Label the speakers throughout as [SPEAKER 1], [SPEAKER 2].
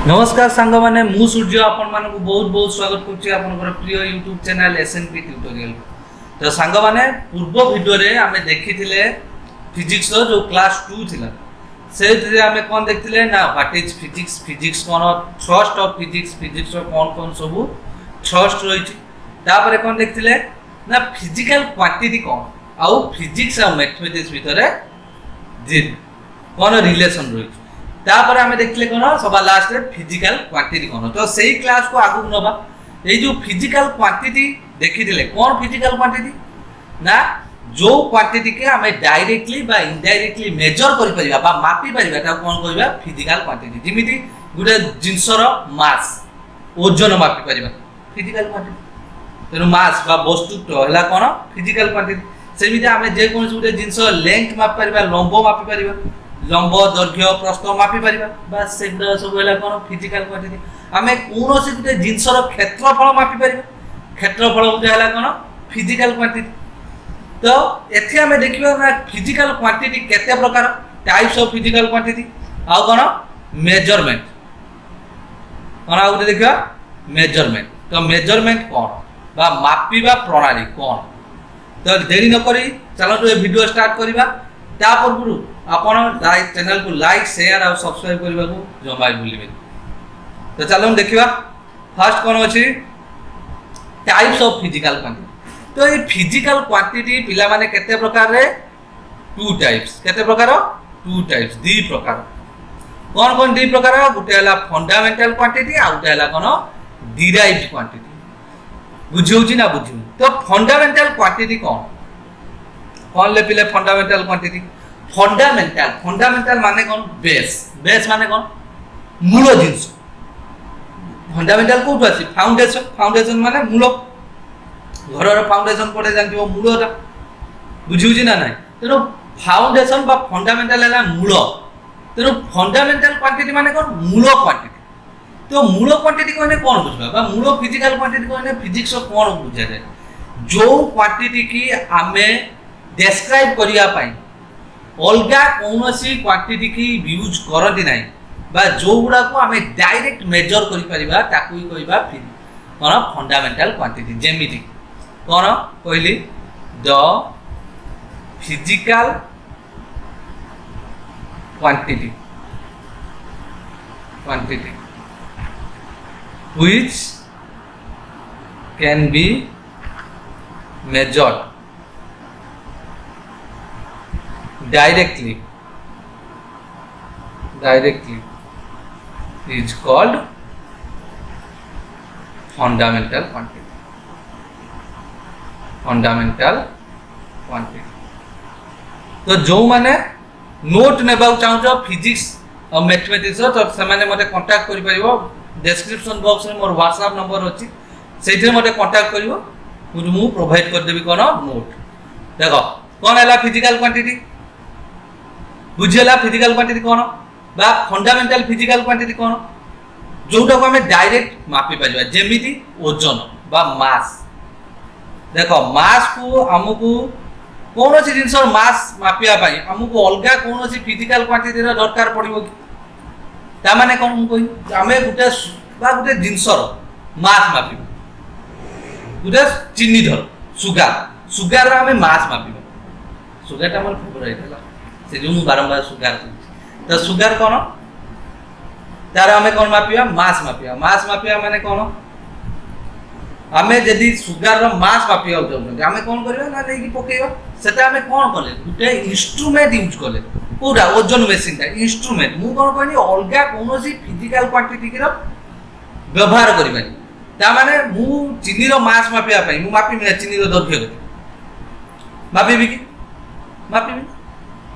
[SPEAKER 1] नमस्कार सांग मैंने मु सूर्य आपण मान बहुत बहुत स्वागत करछि आपनकर प्रिय यूट्यूब चैनल एसएनपी ट्यूटोरियल। तो सांग माने पूर्व वीडियो रे हमें देखिथिले फिजिक्स रो जो क्लास 2 थिला से हमें कोन देखथिले ना व्हाट इज फिजिक्स फिजिक्स कोन थ्रस्ट ऑफ फिजिक्स फिजिक्स रो कोन सब थ्रस्ट रहिछि तापर कोन देखथिले ना फिजिकल क्वांटिटी कोन आउ फिजिक्स और मैथमेटिक्स भितरे जे कोन रिलेशन रहिछि तापर हमें देखले कोन सबा लास्ट रे फिजिकल क्वांटिटी कोन तो सेही क्लास को आगु नबा ए जो फिजिकल क्वांटिटी देखि दिले कोन फिजिकल क्वांटिटी ना जो क्वांटिटी के हमें डायरेक्टली बा इनडायरेक्टली मेजर करि परिबा बा मापी परिबा ता कोन कहबा फिजिकल क्वांटिटी जिमिति गुडे जिंसर मास ओजन मापी परिबा फिजिकल क्वांटिटी तेनु मास बा वस्तु तो हला कोन फिजिकल क्वांटिटी सेमिति हमें जे कोन गुडे जिंस लेंथ मापी परिबा लंब मापी परिबा लंब दैर्घ्य प्रस्थ मापी परिबा बस सेगुडा सब हला कोन फिजिकल क्वांटिटी हमें कोनोसी गुटे जिंसर क्षेत्रफल मापी परिबा क्षेत्रफल गुटे हला कोन फिजिकल क्वांटिटी तो एथे हमें देखिबा ना फिजिकल क्वांटिटी केते प्रकार टाइप्स ऑफ फिजिकल क्वांटिटी आ कोन मेजरमेंट कोन आ गुटे देखिबा मेजरमेंट तो मेजरमेंट कोन बा मापीबा प्रणाली कोन तो देरी न करी चलो तो ए वीडियो स्टार्ट करिबा ता पूर्व आपण लाइक चैनल को लाइक शेयर और सब्सक्राइब करबा को जमाई भूलिबे तो चलो हम देखिबा फर्स्ट कोन अछि टाइप्स ऑफ फिजिकल क्वांटिटी तो ये फिजिकल क्वांटिटी पिला माने केते प्रकार रे टू टाइप्स केते प्रकार टू टाइप्स दी प्रकार कोन दी प्रकार गुटे हला फंडामेंटल क्वांटिटी आ गुटे हला कोन डिराइव्ड क्वांटिटी बुझिउची ना बुझिउ तो फंडामेंटल क्वांटिटी कोन ले पिले फंडामेंटल क्वांटिटी फंडामेंटल माने कोन बेस माने कोन मूल जिंस फंडामेंटल कोठो अछि फाउंडेशन माने मूल घरर फाउंडेशन कोठे जानथिबो मूलटा बुझिउची ना नै तेनो फाउंडेशन बा फंडामेंटल हला मूल तेनो फंडामेंटल क्वांटिटी माने कोन मूल क्वांटिटी तो मूल क्वांटिटी कोने कोन बुझबा बा मूल फिजिकल क्वांटिटी कोने फिजिक्स रो कोन बुझा जाय जो क्वांटिटी की हमें डिस्क्राइब करिया पाई अलगा कोनोसी क्वांटिटी की यूज करती नाही बा जो गुडा को हमें डायरेक्ट मेजर करि परिबा ताकू ही कहबा कोन फंडामेंटल क्वांटिटी जेमिति कोन कहली the physical quantity which can be measured directly is called fundamental quantity तो जो माने नोट नेबा चाहू फिजिक्स और मैथमेटिक्स तो से माने मते कांटेक्ट करि परिबो डिस्क्रिप्शन बॉक्स में मोर व्हाट्सएप नंबर अछि सेथे मते कांटेक्ट करिवो मु प्रोवाइड कर देबी कोन नोट देखो कोन हला फिजिकल क्वांटिटी बुझेला फिजिकल क्वांटिटी कोन बा फंडामेंटल फिजिकल क्वांटिटी कोन जोटा को हमें डायरेक्ट मापी परिबा जेमिति ओजन बा मास देखो मास को हमकु कोनोसी जिंसर मास मापिया पाई हमकु अलगा कोनोसी फिजिकल क्वांटिटी रो दरकार पड़िबो कि ता माने कोन कोइ हमें गुटे जिंसर मास मापिबो गुटे चीनी धर सुगार रो हमें मास मापिबो सुगार ता मोर फेवरेट हला से जो बारंबार सुगार तो सुगार कोन तार हमें कोन मापिया मास मापिया माने कोन हमें यदि सुगार रो मास मापिया होत हमें कोन करबा ना लेकी पकेबा सेटा हमें कोन करले गुटे इंस्ट्रूमेंट यूज करले पूरा ओजन मेसिन ता इंस्ट्रूमेंट मु कोन कहनी अलगा कोनोसी फिजिकल क्वांटिटी के व्यवहार करबा ता माने मु चीनी रो मास मापिया पई मु मापी मे चीनी रो दैर्घ्य मापिबी कि मापिबी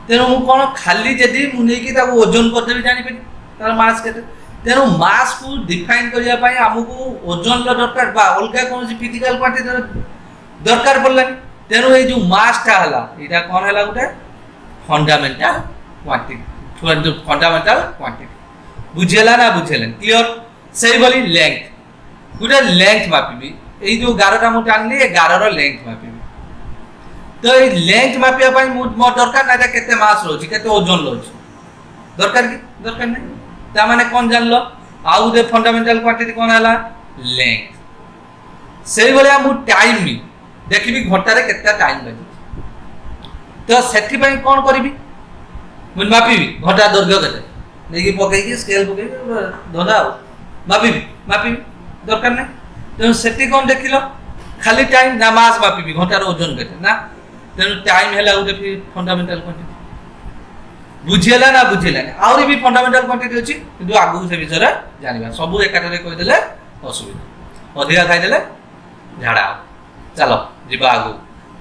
[SPEAKER 1] तेनु मु कोन खाली जदी मु नै कि ताको ओजन कर देबी जानि पे तार मास केते तेनु मास को डिफाइन करिया पई हमकु ओजन लो दरकार बा अलगा कोनोसी फिजिकल क्वांटिटी दरकार पड़ला तेनु ए जो मास ता हला एटा कोन हला गुटे फंडामेंटल क्वांटिटी बुझेला ना बुझेलन क्लियर सही बोली लेंथ गुटे लेंथ मापिबी ए जो 11 टा मु टानली 11 रो लेंथ मापिबी तो ए लेंथ मापिया पई मो दरकार ना केते मास रोची केते ओजन रोची दरकार की दरकार नै ता माने कोन जानलो आउ गोटे फंडामेंटाल क्वांटिटी कौन है लेंथ से भाया मु टाइम देखी घंटार के टाइम लगे तो से कौन करी मुझे मापिबी घंटा दैर्घ्य के नहीं पकईकी स्केल पकई धंदा मापिबी दरकार नहीं तेणु से कौन देख खाली टाइम ना मास मापिबी घंटार ओजन के ना तेणु टाइम है गोटे फंडामेंटाल क्वांटिटी बुझीला ना बुझीला आहरी भी फंडामेंटाल क्वांटिटी अच्छी कि आगू से विषय जाना सब एकाठे कहीदेले असुविधा अधिका खाईदे झाड़ा चलो जी आगू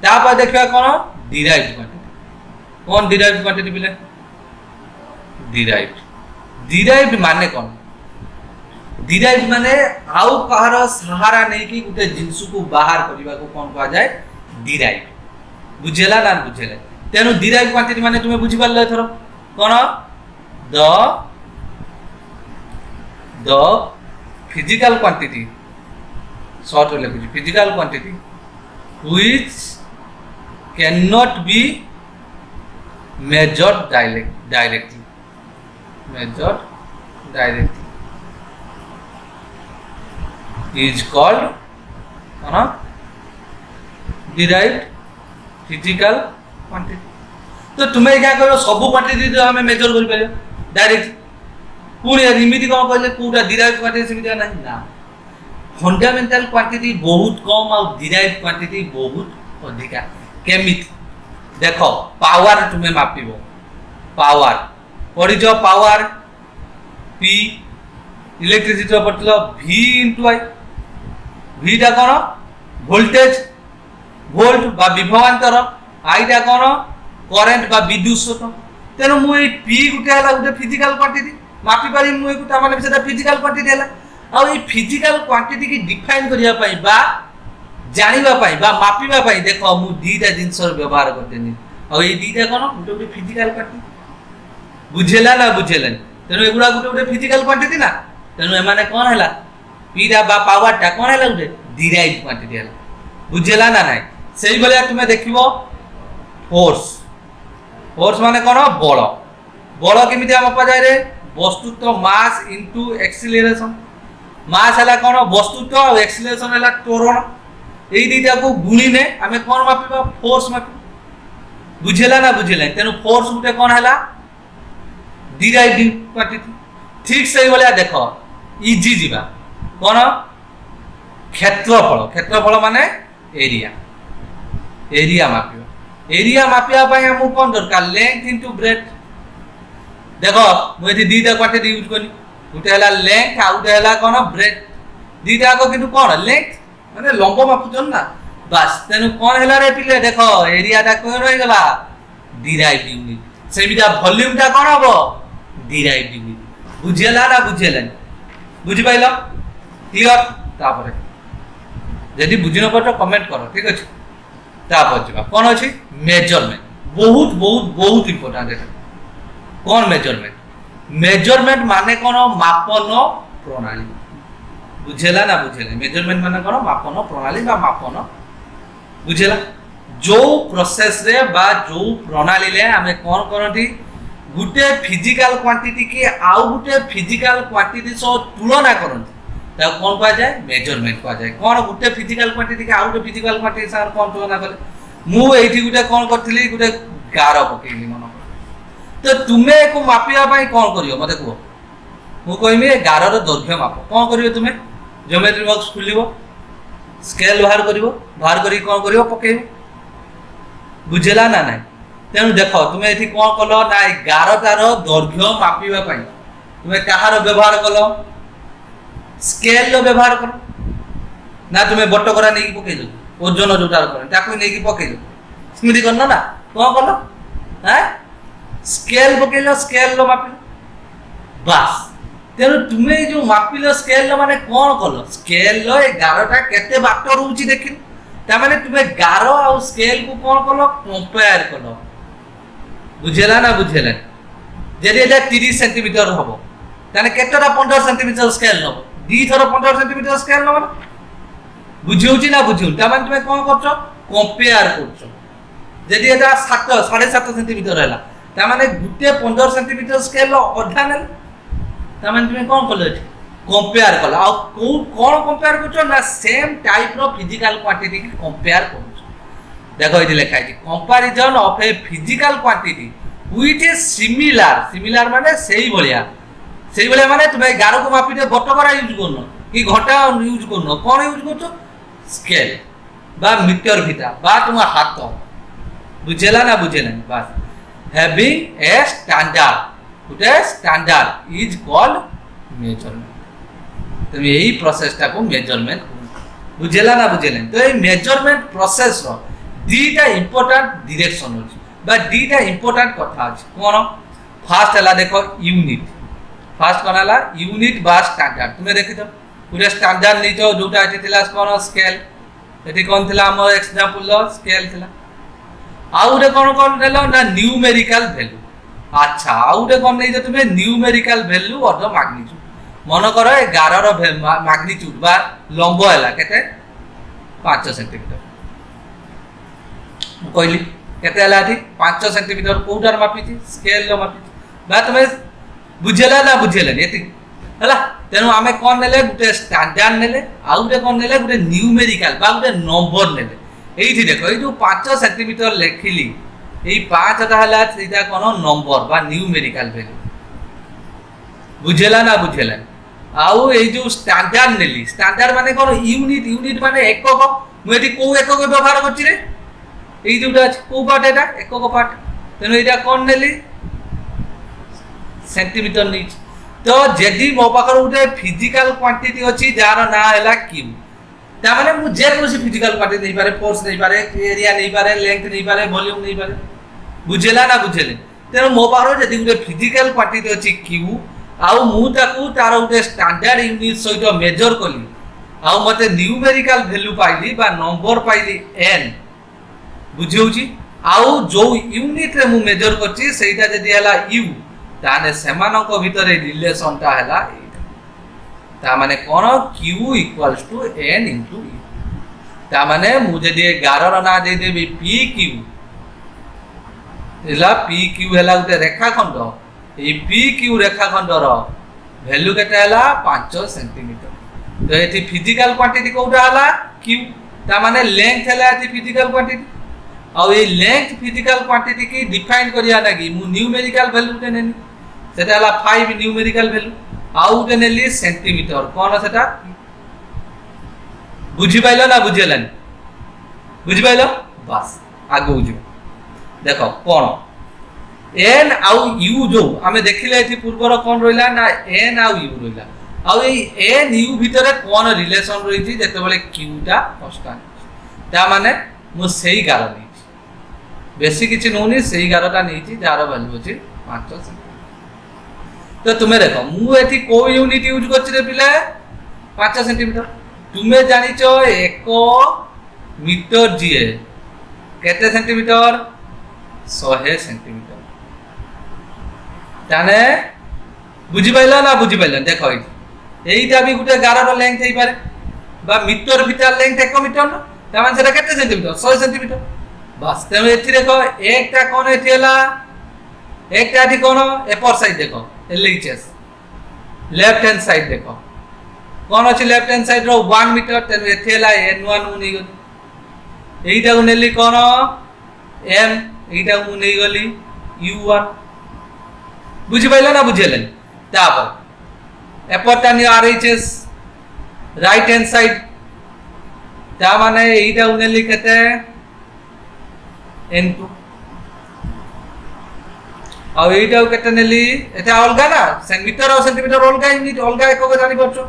[SPEAKER 1] तापर देखा कौन डिराइव्ड क्वांटिटी कौन डिराइव्ड क्वांटिटी पिले डिराइव्ड माने कौन डिराइव्ड माने आउ कहार सहारा नहीं कि गोटे जिनस को बाहर करने को कौन कहा जाए डिराइव्ड बुझेला ना बुझेला तेणु डिराइव्ड क्वांटिटी माने तुम्हें बुझी पारल एथर कौन द फिजिकल क्वांटिटी शॉर्ट लिखुची physical quantity which can not be measured directly is called derived physical quantity तो तुम्हें क्या करो सब क्वांटिटी जो हमें मेजर कर पारे डायरेक्ट पूरी एमिति कौन कहले कोटा डिराइव्ड क्वांटिटी सेमिति नहीं ना फंडामेंटल क्वांटिटी बहुत कम और डिराइव्ड क्वांटिटी बहुत अधिका केमिति देखो पावर तुम्हें मापिबो पावर पड़ी जो पावर पी इलेक्ट्रिसिटी पड़ता v इंटू आई v टा कौन वोल्टेज वोल्ट बा विभवांतर आई टा कौन करेंट बा विद्युत स्रोत तेणु मुझे पी गोटे है गोटे फिजिकल क्वांटिटी मापी पारि मुझे गोटे माने से फिजिकल क्वांटिटी है आ फिजिकल क्वांटिटी की डिफाइन करिया पई बा जानिबा पाई बा मापिबा पाई देखो मु दीटा जिंस व्यवहार करतेनी और ये दीटा कोन गोटे गोटे फिजिकल क्वांटिटी बुझेला ना बुझेला तेनु एगुडा गोटे गोटे फिजिकल क्वांटिटी ना तेनु ए माने कोन हैला पीरा बा पावर टा कोन हैला गोटे डिराइव्ड क्वांटिटी हैला बुझेला ना नाही सेही भलिया तुमे देखिबो फोर्स फोर्स माने कोन बल बल केमिति हम पा जाय रे वस्तुत्व मास इनटू एक्सीलरेशन मास हैला कोन वस्तुत्व और एक्सीलरेशन हैला त्वरण এই দুইটা को गुणी ने आमे कोन मापिबा फोर्स मापि बुझेला ना बुझेला तेनु फोर्स गुटे कोन हैला डिराइव्ड क्वांटिटी ठीक सही वाला देखो इजी जीवा कोन क्षेत्रफल माने एरिया मापिबा पई हमु कोन दरकार लेंथ इनटू ब्रेथ देखो मु एथि दुईटा क्वांटिटी यूज करनी गुटे हैला लेंथ आ गुटे हैला कोन ब्रेथ दुईटा को किंतु कोन लेंथ माने लंब मापुचन ना बस तेनु कोन हैला रे पिले देखो एरिया टा कोन रहि गला डिराइव्ड यूनिट सेमिटा वॉल्यूम टा कोन हबो डिराइव्ड यूनिट बुझेला ना बुझेला बुझि पाइलो क्लियर तापरे यदि बुझिन पटो कमेंट करो ठीक अछि तापर जबा कोन अछि मेजरमेंट बहुत इंपोर्टेंट है कोन मेजरमेंट माने कोन मापन प्रणाली बुझेला ना बुझेला मेजरमेंट माने कोन मापन प्रणाली बा मापन बुझेला जो प्रोसेस रे बा जो प्रणाली ले हमें कोन करंती गुटे फिजिकल क्वांटिटी के आउ गुटे फिजिकल क्वांटिटी सो तुलना करंती ता कोन कहा जाय मेजरमेंट कहा जाय कोन गुटे फिजिकल क्वांटिटी के आउ गुटे फिजिकल क्वांटिटी सार कोन तुलना करे मु एठी गुटे कोन करथिली गुटे गार पकेली मन तो तुमे को मापिया पई कोन करियो मते को मु कहमी गार रो दैर्घ्य माप कोन करियो तुमे ज्योमेट्री बॉक्स खुलिबो स्केल बाहर करी कोन करियो पकेइबो बुझेला ना नाही तेनु देखो तुमे एठी कोन कलो ना गारटार दैर्घ्य मापिबा पई तुमे कहार व्यवहार कलो स्केल रो व्यवहार करो ना तुमे बटकरा नेकी पकेइलो ओजन जोटार करो ताको नेकी पकेइलो स्मृति करनो ना कोन कलो हैं स्केल पकेइलो स्केल रो मापिलो बस तेनु तुमे जो मापिलो स्केल माने कोन कलो स्केल लो ए गारटा केते बाट रहउची देखिन ता माने तुमे गारो आ स्केल को कोन कलो कंपेयर कलो बुझेला ना बुझेला जदि एटा 30 सेंटीमीटर हबो ताने केतेटा 15 सेंटीमीटर स्केल हबो दी थरो 15 सेंटीमीटर स्केल हबो बुझिउची ना बुझिउ ता माने तुमे कोन करछो कंपेयर करछो जदि एटा 7 7.5 सेंटीमीटर हैला ता माने गुटे 15 सेंटीमीटर स्केल अधा नेल ता माने तुमे कोन कलो कंपेयर कला आ कौन कंपेयर कर ना सेम टाइप रो फिजिकल क्वांटिटी की कंपेयर कर देखो ये लिखा है comparison of a physical quantity which is similar similar माने सेही भलिया माने तुमे गारो को मापी दे बटकरा यूज करनो कि घटा यूज करनो कौन यूज करछो स्केल बा मीटर ভিতা বা তোমার হাত বুঝেলা না বুঝেলেন বাস হ্যাভিং এ স্ট্যান্ডার্ড ওটা স্ট্যান্ডার্ড ইজ কল্ড মেজারমেন্ট তুমি এই প্রসেসটাকে মেজারমেন্ট বুঝেলা না বুঝেলেন তো এই মেজারমেন্ট প্রসেস র দুইটা ইম্পর্টেন্ট ডিরেকশন আছে বা দুইটা ইম্পর্টেন্ট কথা আছে কোন ফার্স্ট হলা দেখো ইউনিট ফার্স্ট কোন হলা ইউনিট বা স্ট্যান্ডার্ড তুমি দেখিছো পুরো স্ট্যান্ডার্ড নিছো দুটা আছে থিলা কোন স্কেল এটি কোন থিলা আমার एग्जांपल लो स्केल থিলা আউরে কোন কোন দেলো না নিউমেরিক্যাল ভ্যালু আচ্ছা আউরে কোন নেই যে তুমি নিউমেরিক্যাল ভ্যালু অর ম্যাগনিটিউড মনে করো 11 র ম্যাগনিটিউড বা লম্ব হলা কেতে 5 সেন্টিমিটার কইলি কেতে হলা এটি 5 সেন্টিমিটার কোটার মাপিছি স্কেল লো মাপিছি বা তুমি বুঝেলা না বুঝেলেন এটি হলা তেনু আমি কোন নেলে গুটে স্ট্যান্ডার্ড নেলে আউরে কোন নেলে গুটে নিউমেরিক্যাল বা গুটে নম্বর নেলে এইটি দেখো এই যে 5 সেন্টিমিটার লেখিলি এই 5টা হলা এটা কোন নম্বর বা নিউমেরিক্যাল ভ্যালু বুঝেলা না বুঝেলেন আউ এই যে স্ট্যান্ডার্ড নেলি স্ট্যান্ডার্ড মানে কোন ইউনিট ইউনিট মানে একক মু এটি কোন একক ব্যবহার করছি রে এই দুটো আছে কোন পার্ট এটা একক পার্ট তেনু এটা কোন নেলি সেন্টিমিটার নিচ তো যদি মো পাখর উঠে ফিজিক্যাল কোয়ান্টিটি ଅଛି যার না হলা কিউ তা মানে মু যে কোন ফিজিক্যাল কোয়ান্টিটি নেই পারে ফোর্স নেই পারে এরিয়া নেই পারে লেংথ নেই পারে ভলিউম নেই পারে বুঝেলা না বুঝেলে তেনু মো পাখর যদি উঠে ফিজিক্যাল কোয়ান্টিটি ଅଛି কিউ আউ মু তাকু তার উঠে স্ট্যান্ডার্ড ইউনিট সহিত মেজর কলি আউ মতে নিউমেরিক্যাল ভ্যালু পাইলি বা নম্বর পাইলি n বুঝিউছি আউ जो ইউনিট রে মু মেজর করছি সেইটা যদি হলা ইউ তাহলে সেমানক ভিতরে রিলেশনটা হলা এইটা তা মানে কোন Q equals to n into U তা মানে মু যদি 11 র না দেই দেবি পি কিউ এলা পি কিউ হলা উতে রেখাখণ্ড এই পি কিউ রেখাখণ্ডর ভ্যালু কেতে হলা 5 সেন্টিমিটার তো এটি ফিজিক্যাল কোয়ান্টিটি কোটা হলা কিউ তা মানে লেংথ হলা এটি ফিজিক্যাল কোয়ান্টিটি আর এই লেংথ ফিজিক্যাল কোয়ান্টিটি কি ডিফাইন করিয়া লাগি মু নিউমেরিক্যাল ভ্যালু তে নেনি সেটা হলা 5 নিউমেরিক্যাল ভ্যালু আউ তে নেলি সেন্টিমিটার কোন সেটা বুঝি পাইলো না বুঝেলেন বুঝি পাইলো বাস আগে বুঝো দেখো কোন n আউ u जो আমি দেখিলে এটি পূর্বর কোন রইলা না n আউ u রইলা আউ এই n u ভিতরে কোন রিলেশন রইছি যেতেবেলে q টা কনস্ট্যান্ট তা মানে মু সেই কারণে বেশি কিছু নউনি সেই 11টা নেইছি যার ভ্যালু আছে 5 সেন্টিমিটার তো তুমি দেখো মু এটি কো ইউনিট ইউজ করছি রে পিলে 5 সেন্টিমিটার তুমি জানিছো 1 মিটার জিএ কেতে সেন্টিমিটার 100 সেন্টিমিটার তানে বুঝি পাইলা না বুঝি পাইলেন দেখো এইটা বি গুটে 11 র লেংথ হই পারে বা মিটার ভিতর লেংথ 1 মিটার না তার মানে সেটা কেতে সেন্টিমিটার 100 সেন্টিমিটার বাস তুমি এটি দেখো একটা কোন এটি হলা একটা এটি কোন এপর সাইড দেখো এলএইচএস লেফট হ্যান্ড সাইড দেখো কোন আছে লেফট হ্যান্ড সাইড র 1 মিটার তেন এটি হলা n1 মু নেই গলি এইটা মু নেলি কোন m এইটা মু নেই গলি u1 বুঝি পাইলা না বুঝেলেন তারপর এপরটা নি আরএইচএস রাইট হ্যান্ড সাইড তা মানে এইটা মু নেলি কেতে n2 আর এইটাও কেটে নেলি এটা অলগা না সেন্টিমিটার আর সেন্টিমিটার অলগা ইউনিট অলগা একক জানি পারছো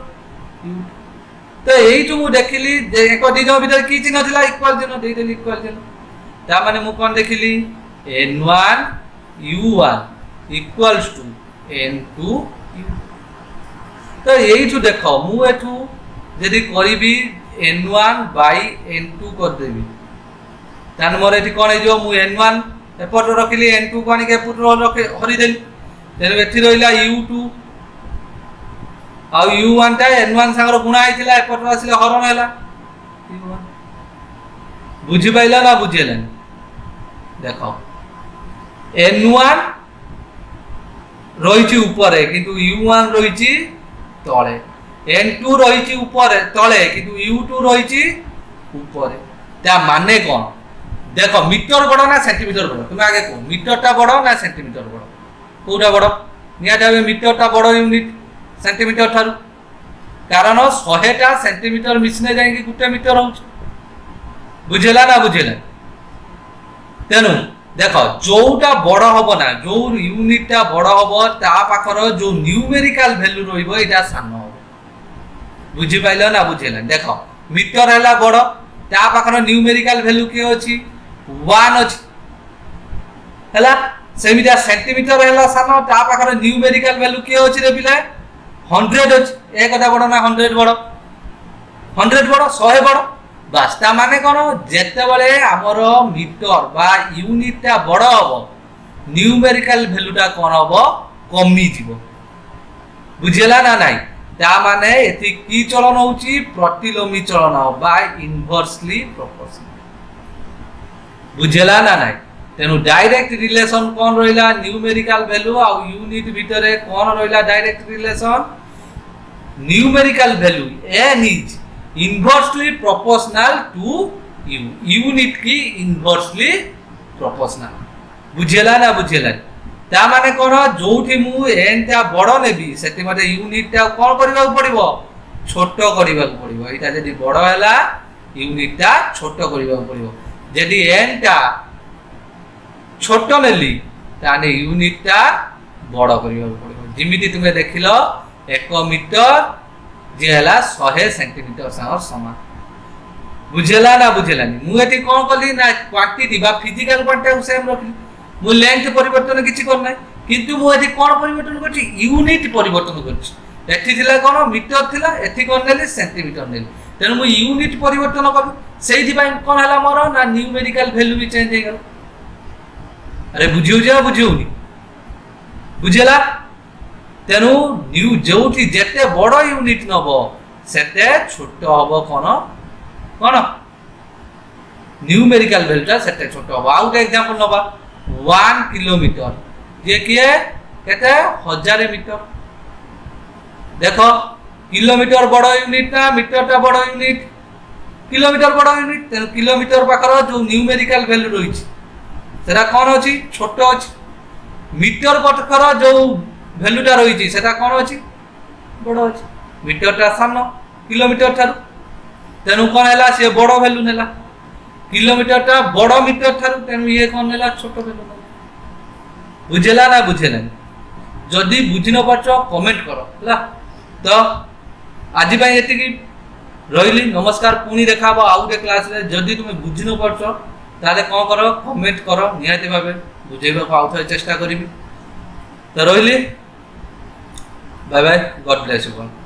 [SPEAKER 1] তো এইটুকু দেখিলি যে এক দিনৰ ভিতরে কি চিহ্ন ଥିଲା ইকুয়াল চিহ্ন দেই দেলি ইকুয়াল চিহ্ন তা মানে মু কোন দেখিলি n1 u1 equals to n2 u তো এইটু দেখো মু এটু যদি করিবি n1 বাই n2 কর দেবি তান মোর এটি কোন হইজো মু n1 এপট রখিলি n2 কোনি কে পুট রখে হরি দেলি তেন এটি রইলা u2 আর u1 টা n1 সাগর গুণা হইছিলা এপট আসলে হরণ হেলা u1 বুঝি পাইলা না বুঝিলেন দেখো n1 রইছি উপরে কিন্তু u1 রইছি তলে N2 রয়েছে উপরে তলে কিন্তু U2 রয়েছে উপরে তা মানে কোন দেখো মিটার বড় না সেন্টিমিটার বড় তুমি আগে কো মিটারটা বড় না সেন্টিমিটার বড় কোটা বড় নিয়াতে হবে মিটারটা বড় ইউনিট সেন্টিমিটার ঠারু কারণ 100টা সেন্টিমিটার মিশনে যাইকি গোটে মিটার হচ্ছে বুঝিলা না বুঝিলা তেনু দেখ যোটা বড় হব না যৌ ইউনিটটা বড় হব তা পাখর যে নিউমেরিকাল ভ্যালু রইব এটা সান হব বুঝি পাইল না বুঝিলা দেখ মিটার হেলা বড় তা পাখর নিউমেরিকাল ভ্যালু কি ଅଛି 1 ଅଛି হেলা সেমিটা সেন্টিমিটার হেলা সান তা পাখর নিউমেরিকাল ভ্যালু কি ଅଛି রে পিলা 100 ଅଛି এ কথা বড় না 100 বড় 100 বড় 100 বড় বাস তা মানে কোন যেতেবেলে আমার মিটার বা ইউনিটটা বড় হব নিউমেরিকাল ভ্যালুটা কোন হব কমি যাব বুঝিলা না নাই তা মানে এটি কি চলন হচ্ছে প্রতিলোমী চলন বা ইনভার্সলি প্রপোর্শনাল বুঝিলা না নাই তেনু ডাইরেক্ট রিলেশন কোন রইলা নিউমেরিকাল ভ্যালু আর ইউনিট ভিতরে কোন রইলা direct relation numerical value n is inversely proportional to u unit की inversely proportional बुझेला ना बुझेला ता माने कोन जोठी मु n ता बड़ नेबी सेति माटे यूनिट ता कोन करबा पड़िबो छोटो करबा पड़िबो एटा जदी बड़ हैला यूनिट ता छोटो करबा पड़िबो जदी n ता छोटो नेली ताने यूनिट ता बड़ करबा पड़िबो जिमिति तुमे देखिलो 1 मीटर जे हला 100 सेंटीमीटर समान बुझेला ना बुझेलानी मु एटी कोन कली ना क्वांटिटी बा फिजिकल क्वांटिटी सेम रखली मु लेंथ परिवर्तन किछि कर नै किंतु मु एटी कोन परिवर्तन करछि यूनिट परिवर्तन करछि एठी थिला कोन मीटर थिला एठी कोन नेली सेंटीमीटर नेली तेनु मु यूनिट परिवर्तन कर सेही पई कोन हला मोर ना न्यूमेरिकल वैल्यू भी चेंज हे गेल अरे बुझियो जे बुझियोनी बुझेला तेनु न्यू जोठी जेते बड़ यूनिट नब सेते छोट हबो कोन कोन न्यूमेरिकल वैल्यूटा सेते छोट हबो आउट एग्जांपल नबा 1 किलोमीटर जे किए केते 1000 मीटर देखो किलोमीटर बड़ यूनिट ना मीटरटा बड़ यूनिट किलोमीटर बड़ यूनिट तेनु किलोमीटर पाखर जो न्यूमेरिकल वैल्यू रहिछि सेटा कोन अछि छोट अछि मीटर पाखर जो ভ্যালুটা রইছি সেটা কোন আছে বড় আছে মিটারটা সান কিলোমিটার ঠারু তেনু কোন হেলা সে বড় ভ্যালু নেলা কিলোমিটারটা বড় মিটার ঠারু তেনু ইয়ে কোন নেলা ছোট ভ্যালু নেলা বুঝেলা না বুঝেলা যদি বুঝি ন পারছ কমেন্ট করো হলা তো আজি পাই এতিকি রইলি নমস্কার পুনি দেখাবো আউটে ক্লাস রে যদি তুমি বুঝি ন পারছ তাহলে কোন করো কমেন্ট করো নিহাতি ভাবে বুঝাইବାକୁ আউথরে চেষ্টা করিবি তো রইলি Bye bye. God bless you all.